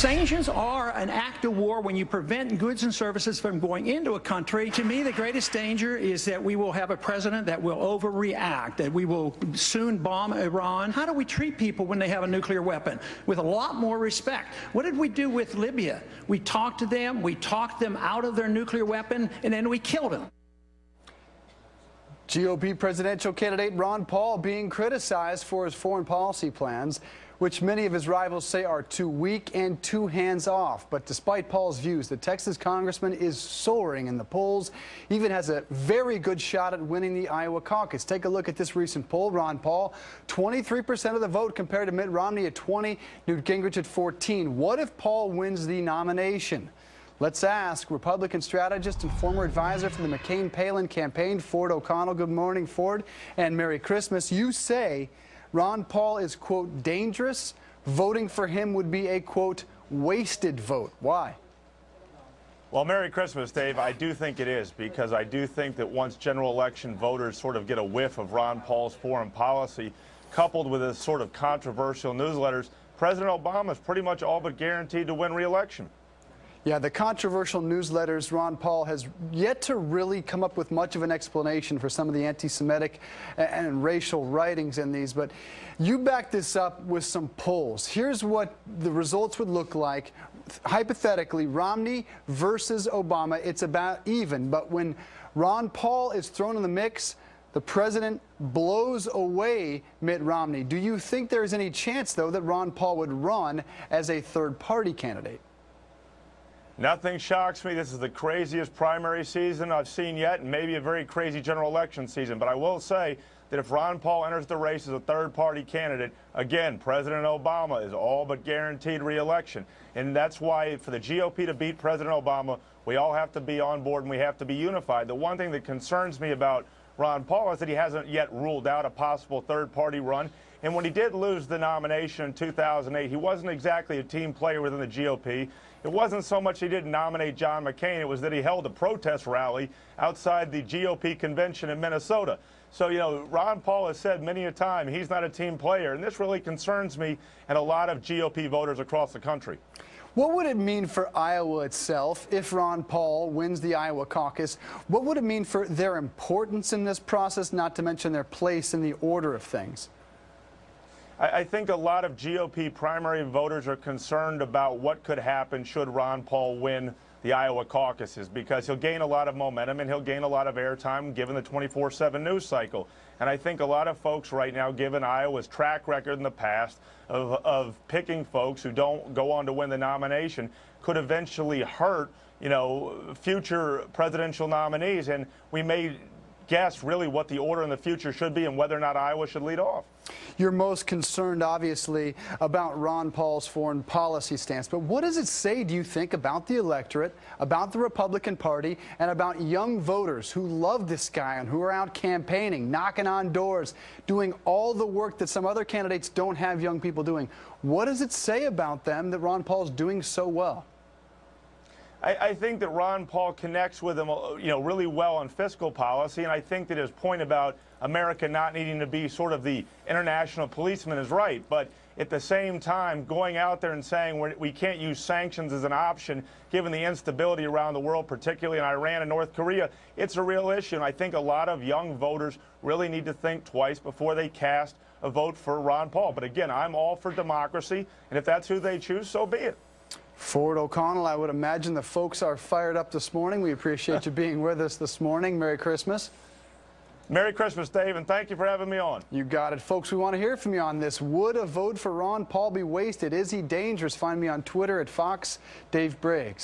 Sanctions are an act of war when you prevent goods and services from going into a country. To me, the greatest danger is that we will have a president that will overreact, that we will soon bomb Iran. How do we treat people when they have a nuclear weapon? With a lot more respect. What did we do with Libya? We talked to them, we talked them out of their nuclear weapon, and then we killed them. GOP presidential candidate Ron Paul being criticized for his foreign policy plans, which many of his rivals say are too weak and too hands-off. But despite Paul's views, the Texas congressman is soaring in the polls, even has a very good shot at winning the Iowa caucus. Take a look at this recent poll. Ron Paul, 23% of the vote compared to Mitt Romney at 20, Newt Gingrich at 14. What if Paul wins the nomination? Let's ask Republican strategist and former advisor for the McCain-Palin campaign, Ford O'Connell. Good morning, Ford, and Merry Christmas. You say Ron Paul is, quote, dangerous. Voting for him would be a, quote, wasted vote. Why? Well, Merry Christmas, Dave. I do think it is, because I do think that once general election voters sort of get a whiff of Ron Paul's foreign policy, coupled with his sort of controversial newsletters, President Obama is pretty much all but guaranteed to win re-election. Yeah, the controversial newsletters, Ron Paul has yet to really come up with much of an explanation for some of the anti-Semitic and racial writings in these. But you back this up with some polls. Here's what the results would look like. Hypothetically, Romney versus Obama, it's about even. But when Ron Paul is thrown in the mix, the president blows away Mitt Romney. Do you think there's any chance, though, that Ron Paul would run as a third-party candidate? Nothing shocks me. This is the craziest primary season I've seen yet, and maybe a very crazy general election season. But I will say that if Ron Paul enters the race as a third-party candidate, again, President Obama is all but guaranteed re-election. And that's why for the GOP to beat President Obama, we all have to be on board and we have to be unified. The one thing that concerns me about Ron Paul is that he hasn't yet ruled out a possible third-party run. And when he did lose the nomination in 2008, he wasn't exactly a team player within the GOP. It wasn't so much he didn't nominate John McCain, it was that he held a protest rally outside the GOP convention in Minnesota. So, you know, Ron Paul has said many a time he's not a team player, and this really concerns me and a lot of GOP voters across the country. What would it mean for Iowa itself if Ron Paul wins the Iowa caucus? What would it mean for their importance in this process, not to mention their place in the order of things? I think a lot of GOP primary voters are concerned about what could happen should Ron Paul win the Iowa caucuses, because he'll gain a lot of momentum and he'll gain a lot of airtime given the 24/7 news cycle. And I think a lot of folks right now, given Iowa's track record in the past of picking folks who don't go on to win the nomination, could eventually hurt, you know, future presidential nominees. And we may guess really what the order in the future should be and whether or not Iowa should lead off. You're most concerned, obviously, about Ron Paul's foreign policy stance. But what does it say, do you think, about the electorate, about the Republican Party, and about young voters who love this guy and who are out campaigning, knocking on doors, doing all the work that some other candidates don't have young people doing? What does it say about them that Ron Paul's doing so well? I think that Ron Paul connects with him, you know, really well on fiscal policy, and I think that his point about America not needing to be sort of the international policeman is right. But at the same time, going out there and saying we can't use sanctions as an option, given the instability around the world, particularly in Iran and North Korea, it's a real issue. And I think a lot of young voters really need to think twice before they cast a vote for Ron Paul. But again, I'm all for democracy, and if that's who they choose, so be it. Ford O'Connell, I would imagine the folks are fired up this morning. We appreciate you being with us this morning. Merry Christmas. Merry Christmas, Dave, and thank you for having me on. You got it. Folks, we want to hear from you on this. Would a vote for Ron Paul be wasted? Is he dangerous? Find me on Twitter at Fox Dave Briggs.